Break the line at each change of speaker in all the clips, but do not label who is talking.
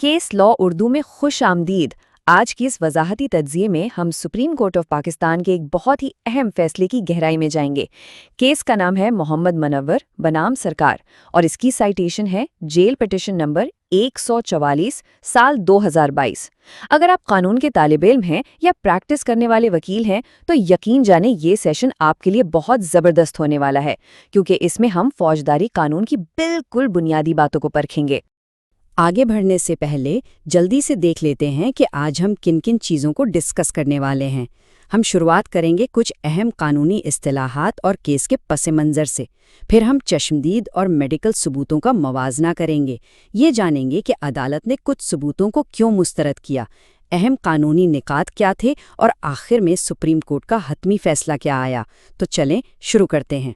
Case law Urdu में खुश आमदीद। आज की इस वजाहती तज्जिये में हम सुप्रीम कोर्ट ऑफ पाकिस्तान के एक बहुत ही अहम फैसले की गहराई में जाएंगे। केस का नाम है मोहम्मद मनव्वर बनाम सरकार और इसकी साइटेशन है जेल पिटिशन नंबर 144 साल 2022। अगर आप कानून के तालिब इल्म हैं या प्रैक्टिस करने वाले वकील हैं तो यकीन जाने ये सेशन आपके लिए बहुत ज़बरदस्त होने वाला है, क्योंकि इसमें हम फौजदारी कानून की बिल्कुल बुनियादी बातों को परखेंगे।
आगे बढ़ने से पहले जल्दी से देख लेते हैं कि आज हम किन किन चीज़ों को डिस्कस करने वाले हैं। हम शुरुआत करेंगे कुछ अहम कानूनी इस्तिलाहात और केस के पस मंज़र से। फिर हम चश्मदीद और मेडिकल सबूतों का मवाजना करेंगे। ये जानेंगे कि अदालत ने कुछ सबूतों को क्यों मुस्तरद किया, अहम कानूनी निकात क्या थे और आखिर में सुप्रीम कोर्ट का हतमी फैसला क्या आया। तो चलें शुरू करते हैं।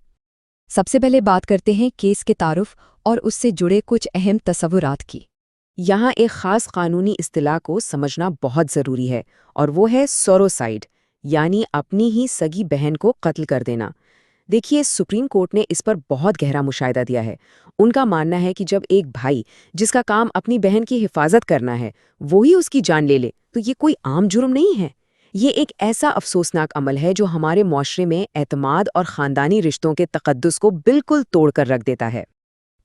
सबसे पहले बात करते हैं केस के तारुफ और उससे जुड़े कुछ अहम तसव्वुरात की। यहाँ एक ख़ास कानूनी इस्तिलाह को समझना बहुत ज़रूरी है और वो है सोरोसाइड, यानी अपनी ही सगी बहन को कत्ल कर देना। देखिए, सुप्रीम कोर्ट ने इस पर बहुत गहरा मुशाहिदा दिया है। उनका मानना है कि जब एक भाई जिसका काम अपनी बहन की हिफाजत करना है वो ही उसकी जान ले ले तो ये कोई आम जुर्म नहीं है। ये एक ऐसा अफसोसनाक अमल है जो हमारे मुआशरे में एतमाद और ख़ानदानी रिश्तों के तक़द्दुस को बिल्कुल तोड़ कर रख देता है।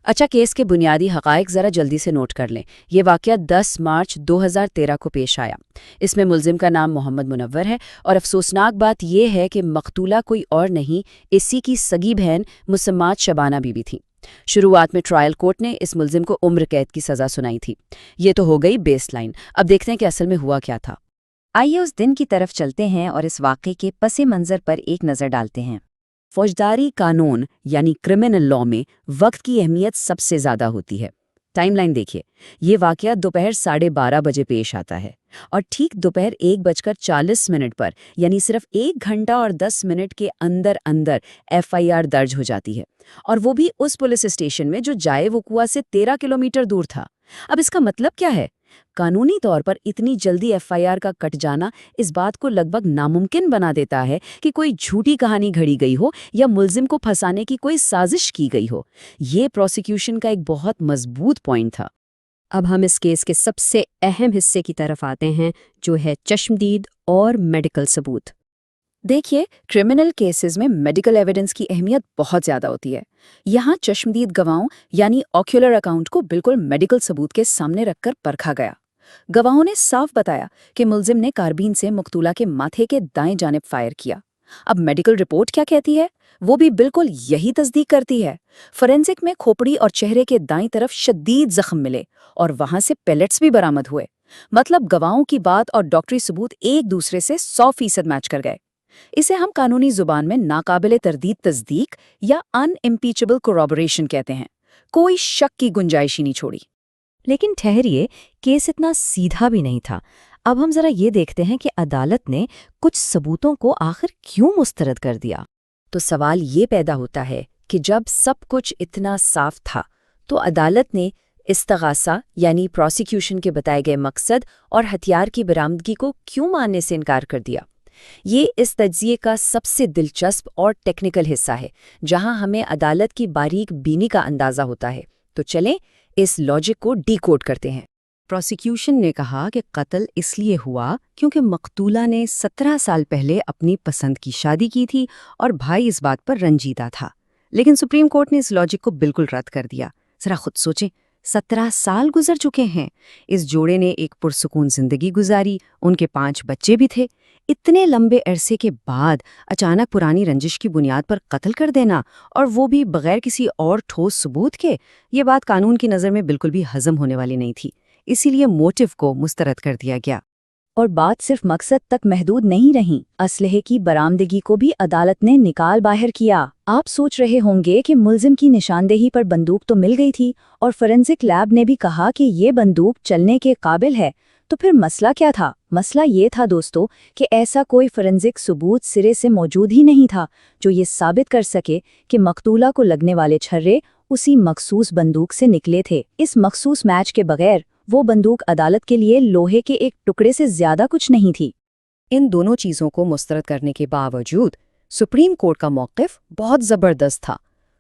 अच्छा, केस के बुनियादी हक़ाइक़ ज़रा जल्दी से नोट कर लें। ये वाक़या 10 मार्च 2013 को पेश आया। इसमें मुल्ज़िम का नाम मोहम्मद मुनव्वर है और अफसोसनाक बात यह है कि मक़तूला कोई और नहीं, इसी की सगी बहन मुसम्मात शबाना बीबी थी। शुरुआत में ट्रायल कोर्ट ने इस मुल्ज़िम को उम्र कैद की सज़ा सुनाई थी। ये तो हो गई बेसलाइन। अब देखते हैं कि असल में हुआ क्या था।
आइए उस दिन की तरफ चलते हैं और इस वाक़े के पस मंज़र पर एक नज़र डालते हैं।
फौजदारी कानून यानी क्रिमिनल लॉ में वक्त की अहमियत सबसे ज़्यादा होती है। टाइमलाइन देखिए, ये वाक़या दोपहर 12:30 बजे पेश आता है और ठीक दोपहर 1:40 पर यानी सिर्फ 1 घंटा और 10 मिनट के अंदर अंदर FIR दर्ज हो जाती है, और वो भी उस पुलिस स्टेशन में जो जाए वकुआ से 13 किलोमीटर दूर था। अब इसका मतलब क्या है? कानूनी तौर पर इतनी जल्दी FIR का कट जाना इस बात को लगभग नामुमकिन बना देता है कि कोई झूठी कहानी घड़ी गई हो या मुल्जिम को फंसाने की कोई साजिश की गई हो। ये प्रोसिक्यूशन का एक बहुत मजबूत पॉइंट था। अब हम इस केस के सबसे अहम हिस्से की तरफ आते हैं, जो है चश्मदीद और मेडिकल सबूत।
देखिए, क्रिमिनल केसेस में मेडिकल एविडेंस की अहमियत बहुत ज़्यादा होती है। यहाँ चश्मदीद गवाहों यानी ऑक्यूलर अकाउंट को बिल्कुल मेडिकल सबूत के सामने रखकर परखा गया। गवाहों ने साफ बताया कि मुल्जिम ने कारबीन से मकतूला के माथे के दाएं जानिब फायर किया। अब मेडिकल रिपोर्ट क्या कहती है? वो भी बिल्कुल यही तस्दीक करती है। फोरेंसिक में खोपड़ी और चेहरे के दाईं तरफ शदीद जख्म मिले और वहां से पेलेट्स भी बरामद हुए। मतलब गवाहों की बात और डॉक्टरी सबूत एक दूसरे से 100% मैच कर गए। इसे हम कानूनी जुबान में नाकाबिले तरदीद तस्दीक या अनइम्पीचेबल कोरॉबोरेशन कहते हैं। कोई शक की गुंजाइश ही नहीं छोड़ी।
लेकिन ठहरिए, केस इतना सीधा भी नहीं था। अब हम जरा ये देखते हैं कि अदालत ने कुछ सबूतों को आखिर क्यों मुस्तरद कर दिया। तो सवाल ये पैदा होता है कि जब सब कुछ इतना साफ था तो अदालत ने इस्तगासा यानी प्रोसिक्यूशन के बताए गए मकसद और हथियार की बरामदगी को क्यों मानने से इनकार कर दिया। ये इस तज्जिये का सबसे दिलचस्प और टेक्निकल हिस्सा है, जहां हमें अदालत की बारीक बीनी का अंदाजा होता है। तो चलें इस लॉजिक को डीकोड करते हैं। प्रोसिक्यूशन ने कहा कि कत्ल इसलिए हुआ क्योंकि मकतूला ने 17 साल पहले अपनी पसंद की शादी की थी और भाई इस बात पर रंजीदा था। लेकिन सुप्रीम कोर्ट ने इस लॉजिक को बिल्कुल रद्द कर दिया। जरा खुद सोचें, 17 साल गुजर चुके हैं। इस जोड़े ने एक पुरसुकून जिंदगी गुजारी, उनके 5 बच्चे भी थे। इतने लंबे अरसे के बाद अचानक पुरानी रंजिश की बुनियाद पर कत्ल कर देना, और वो भी बगैर किसी और ठोस सबूत के, ये बात कानून की नज़र में बिल्कुल भी हजम होने वाली नहीं थी। इसीलिए मोटिव को मुस्तरद कर दिया गया।
और बात सिर्फ मकसद तक महदूद नहीं रही, असलहे की बरामदगी को भी अदालत ने निकाल बाहर किया। आप सोच रहे होंगे कि मुल्जिम की निशानदेही पर बंदूक तो मिल गई थी और फोरेंसिक लैब ने भी कहा कि ये बंदूक चलने के काबिल है, तो फिर मसला क्या था? मसला ये था दोस्तों कि ऐसा कोई फोरेंसिक सबूत सिरे से मौजूद ही नहीं था जो ये साबित कर सके कि मकतूला को लगने वाले छर्रे उसी मखसूस बंदूक से निकले थे। इस मखसूस मैच के बगैर वो बंदूक अदालत के लिए लोहे के एक टुकड़े से ज्यादा कुछ नहीं थी।
इन दोनों चीज़ों को मुस्तरद करने के बावजूद सुप्रीम कोर्ट का मौक़िफ़ बहुत ज़बरदस्त था।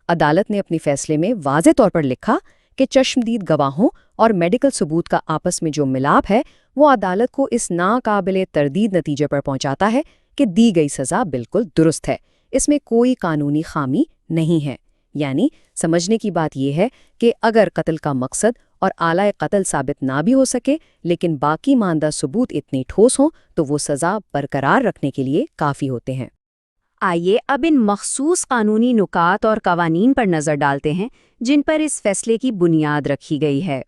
अदालत ने अपने फैसले में वाज़े तौर पर लिखा
کہ چشمدید گواہوں اور میڈیکل ثبوت کا آپس میں جو ملاپ ہے وہ عدالت کو اس ناقابل تردید نتیجے پر پہنچاتا ہے کہ دی گئی سزا بالکل درست ہے، اس میں کوئی قانونی خامی نہیں ہے۔ یعنی سمجھنے کی بات یہ ہے کہ اگر قتل کا مقصد اور آلہ قتل ثابت نہ بھی ہو سکے لیکن باقی ماندہ ثبوت اتنے ٹھوس ہوں تو وہ سزا برقرار رکھنے کے لیے کافی ہوتے ہیں۔
آئیے اب ان مخصوص قانونی نکات اور قوانین پر نظر ڈالتے ہیں جن پر اس فیصلے کی بنیاد رکھی گئی ہے۔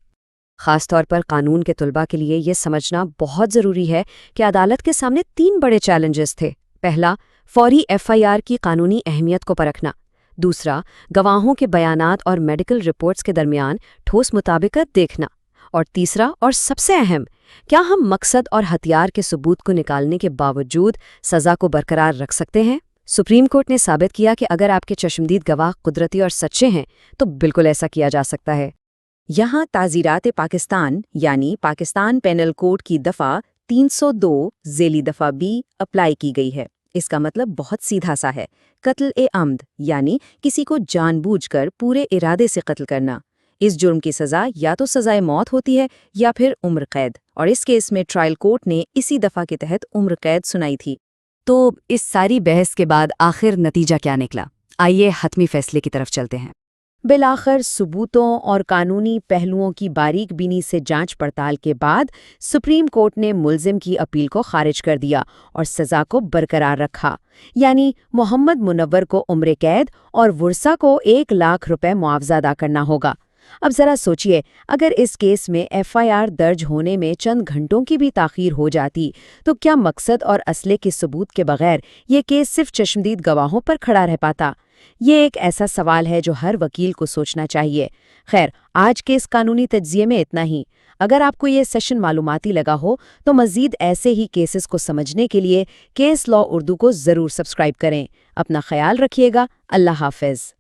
خاص طور پر قانون کے طلباء کے لیے یہ سمجھنا بہت ضروری ہے کہ عدالت کے سامنے 3 بڑے چیلنجز تھے۔ پہلا، فوری FIR کی قانونی اہمیت کو پرکھنا۔ دوسرا، گواہوں کے بیانات اور میڈیکل رپورٹس کے درمیان ٹھوس مطابقت دیکھنا۔ اور تیسرا اور سب سے اہم، کیا ہم مقصد اور ہتھیار کے ثبوت کو نکالنے کے باوجود سزا کو برقرار رکھ سکتے ہیں؟ سپریم کورٹ نے ثابت کیا کہ اگر آپ کے چشمدید گواہ قدرتی اور سچے ہیں تو بالکل ایسا کیا جا سکتا ہے۔
یہاں تعزیرات پاکستان یعنی پاکستان پینل کوڈ کی دفعہ 302 ذیلی دفعہ B اپلائی کی گئی ہے۔ اس کا مطلب بہت سیدھا سا ہے، قتل عمد یعنی کسی کو جان بوجھ کر پورے ارادے سے قتل کرنا۔ اس جرم کی سزا یا تو سزائے موت ہوتی ہے یا پھر عمر قید، اور اس کیس میں ٹرائل کورٹ نے اسی دفعہ کے تحت عمر قید سنائی تھی۔
تو اس ساری بحث کے بعد آخر نتیجہ کیا نکلا؟ آئیے حتمی فیصلے کی طرف چلتے ہیں۔
بالآخر ثبوتوں اور قانونی پہلوؤں کی باریک بینی سے جانچ پڑتال کے بعد سپریم کورٹ نے ملزم کی اپیل کو خارج کر دیا اور سزا کو برقرار رکھا، یعنی محمد منور کو عمر قید اور ورثہ کو 1 لاکھ روپے معاوضہ ادا کرنا ہوگا۔ اب ذرا سوچئے، اگر اس کیس میں FIR درج ہونے میں چند گھنٹوں کی بھی تاخیر ہو جاتی تو کیا مقصد اور اسلحے کے ثبوت کے بغیر یہ کیس صرف چشمدید گواہوں پر کھڑا رہ پاتا؟ یہ ایک ایسا سوال ہے جو ہر وکیل کو سوچنا چاہیے۔ خیر، آج کے اس قانونی تجزیے میں اتنا ہی۔ اگر آپ کو یہ سیشن معلوماتی لگا ہو تو مزید ایسے ہی کیسز کو سمجھنے کے لیے کیس لا اردو کو ضرور سبسکرائب کریں۔ اپنا خیال رکھیے گا۔ اللہ حافظ۔